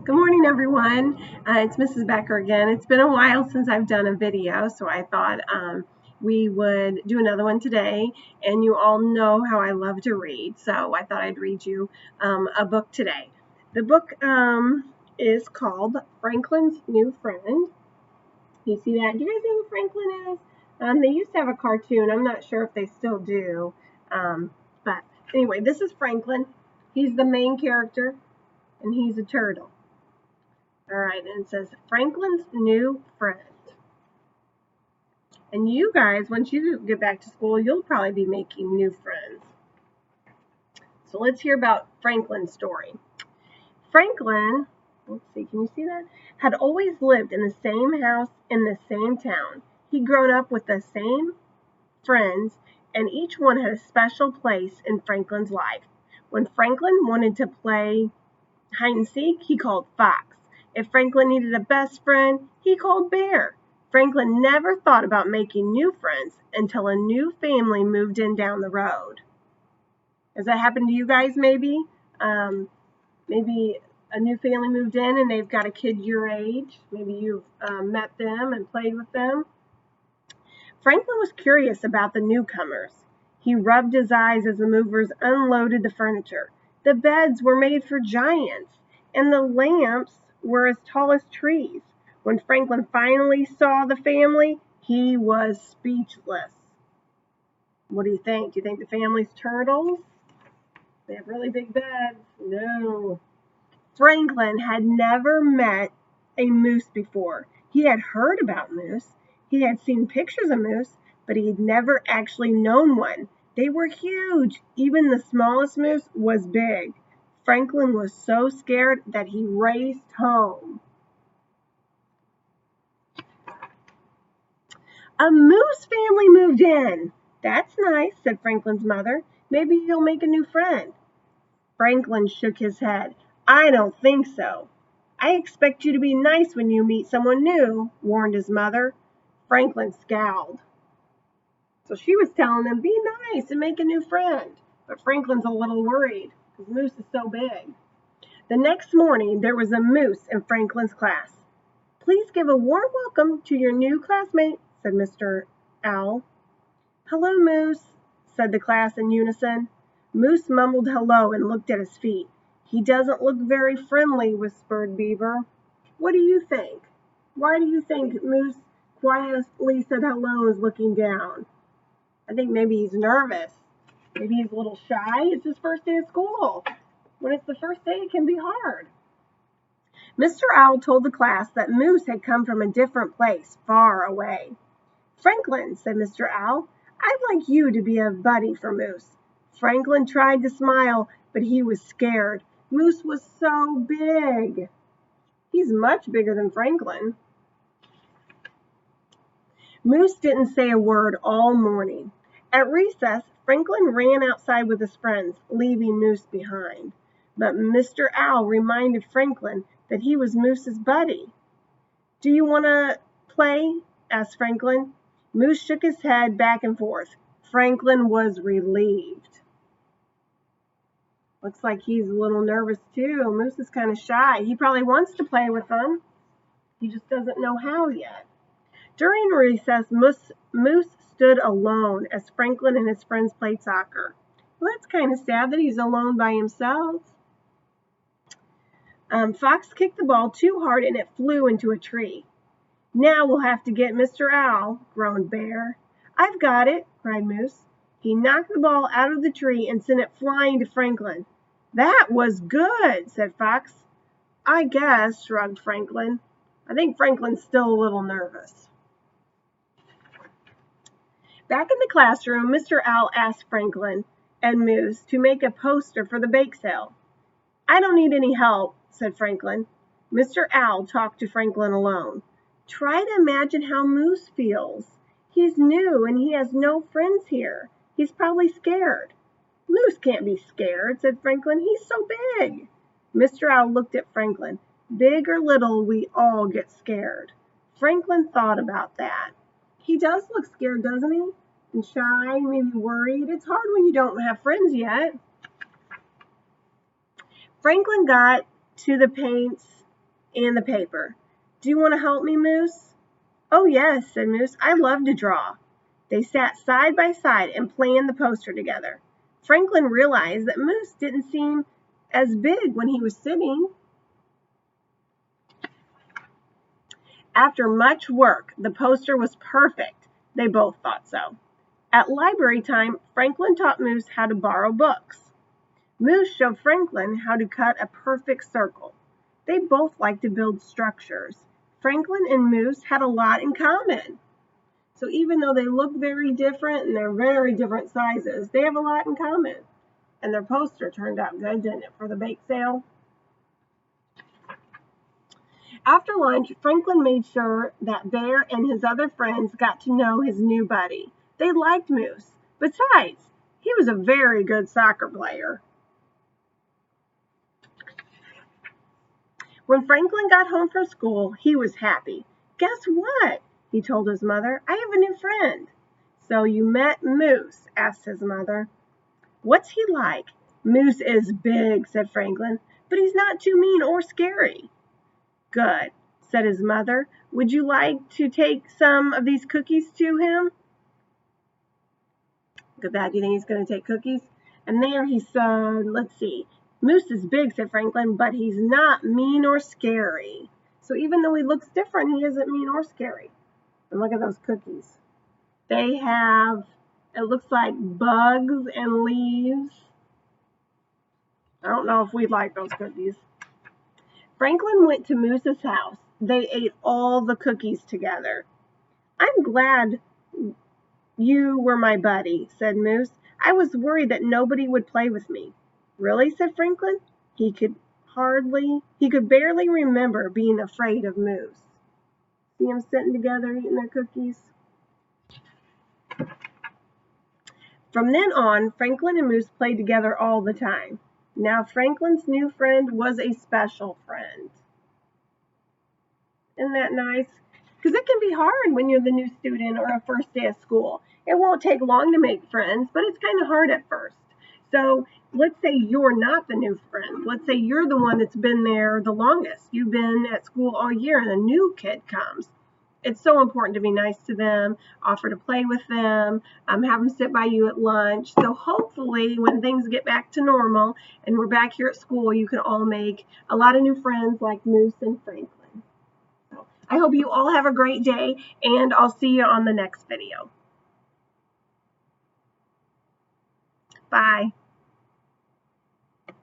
Good morning, everyone. It's Mrs. Becker again. It's been a while since I've done a video, so I thought we would do another one today. And you all know how I love to read, so I thought I'd read you a book today. The book is called Franklin's New Friend. You see that? Do you guys know who Franklin is? They used to have a cartoon. I'm not sure if they still do. But anyway, this is Franklin. He's the main character, and he's a turtle. All right, and it says Franklin's new friend. And you guys, once you get back to school, you'll probably be making new friends. So let's hear about Franklin's story. Franklin, let's see, can you see that? Had always lived in the same house in the same town. He'd grown up with the same friends, and each one had a special place in Franklin's life. When Franklin wanted to play hide and seek, he called Fox. If Franklin needed a best friend, he called Bear. Franklin never thought about making new friends until a new family moved in down the road. Has that happened to you guys maybe? Maybe a new family moved in and they've got a kid your age. Maybe you've met them and played with them. Franklin was curious about the newcomers. He rubbed his eyes as the movers unloaded the furniture. The beds were made for giants, and the lamps were as tall as trees. When Franklin finally saw the family, he was speechless. What do you think? Do you think the family's turtles? They have really big beds. No. Franklin had never met a moose before. He had heard about moose. He had seen pictures of moose, but he had never actually known one. They were huge. Even the smallest moose was big. Franklin was so scared that he raced home. A moose family moved in. That's nice, said Franklin's mother. Maybe you'll make a new friend. Franklin shook his head. I don't think so. I expect you to be nice when you meet someone new, warned his mother. Franklin scowled. So she was telling him, be nice and make a new friend. But Franklin's a little worried because Moose is so big. The next morning, there was a moose in Franklin's class. Please give a warm welcome to your new classmate, said Mr. Owl. Hello, Moose, said the class in unison. Moose mumbled hello and looked at his feet. He doesn't look very friendly, whispered Beaver. What do you think? Why do you think Moose quietly said hello and is looking down? I think maybe he's nervous. Maybe he's a little shy. It's his first day of school. When it's the first day, it can be hard. Mr. Owl told the class that Moose had come from a different place, far away. Franklin, said Mr. Owl, I'd like you to be a buddy for Moose. Franklin tried to smile, but he was scared. Moose was so big. He's much bigger than Franklin. Moose didn't say a word all morning. At recess, Franklin ran outside with his friends, leaving Moose behind. But Mr. Owl reminded Franklin that he was Moose's buddy. Do you want to play? Asked Franklin. Moose shook his head back and forth. Franklin was relieved. Looks like he's a little nervous too. Moose is kind of shy. He probably wants to play with them. He just doesn't know how yet. During recess, Moose stood alone as Franklin and his friends played soccer. Well, that's kind of sad that he's alone by himself. Fox kicked the ball too hard and it flew into a tree. Now we'll have to get Mr. Owl, groaned Bear. I've got it, cried Moose. He knocked the ball out of the tree and sent it flying to Franklin. That was good, said Fox. I guess, shrugged Franklin. I think Franklin's still a little nervous. Back in the classroom, Mr. Owl asked Franklin and Moose to make a poster for the bake sale. I don't need any help, said Franklin. Mr. Owl talked to Franklin alone. Try to imagine how Moose feels. He's new and he has no friends here. He's probably scared. Moose can't be scared, said Franklin. He's so big. Mr. Owl looked at Franklin. Big or little, we all get scared. Franklin thought about that. He does look scared, doesn't he? And shy, maybe worried. It's hard when you don't have friends yet. Franklin got to the paints and the paper. Do you want to help me, Moose? Oh, yes, said Moose. I love to draw. They sat side by side and planned the poster together. Franklin realized that Moose didn't seem as big when he was sitting. After much work, the poster was perfect. They both thought so. At library time, Franklin taught Moose how to borrow books. Moose showed Franklin how to cut a perfect circle. They both liked to build structures. Franklin and Moose had a lot in common. So even though they look very different and they're very different sizes, they have a lot in common. And their poster turned out good, didn't it, for the bake sale? After lunch, Franklin made sure that Bear and his other friends got to know his new buddy. They liked Moose. Besides, he was a very good soccer player. When Franklin got home from school, he was happy. Guess what? He told his mother. I have a new friend. So you met Moose? Asked his mother. What's he like? Moose is big, said Franklin, but he's not too mean or scary. Good, said his mother. Would you like to take some of these cookies to him? Good bad, do you think he's going to take cookies? And there he said, let's see. Moose is big, said Franklin, but he's not mean or scary. So even though he looks different, he isn't mean or scary. And look at those cookies. They have, it looks like bugs and leaves. I don't know if we'd like those cookies. Franklin went to Moose's house. They ate all the cookies together. I'm glad you were my buddy, said Moose. I was worried that nobody would play with me. Really, said Franklin. He could barely remember being afraid of Moose. See them sitting together eating their cookies? From then on, Franklin and Moose played together all the time. Now Franklin's new friend was a special friend. Isn't that nice? Because it can be hard when you're the new student or a first day of school. It won't take long to make friends, but it's kind of hard at first. So let's say you're not the new friend. Let's say you're the one that's been there the longest. You've been at school all year and a new kid comes. It's so important to be nice to them, offer to play with them, have them sit by you at lunch. So hopefully when things get back to normal and we're back here at school, you can all make a lot of new friends like Moose and Franklin. So I hope you all have a great day, and I'll see you on the next video. Bye.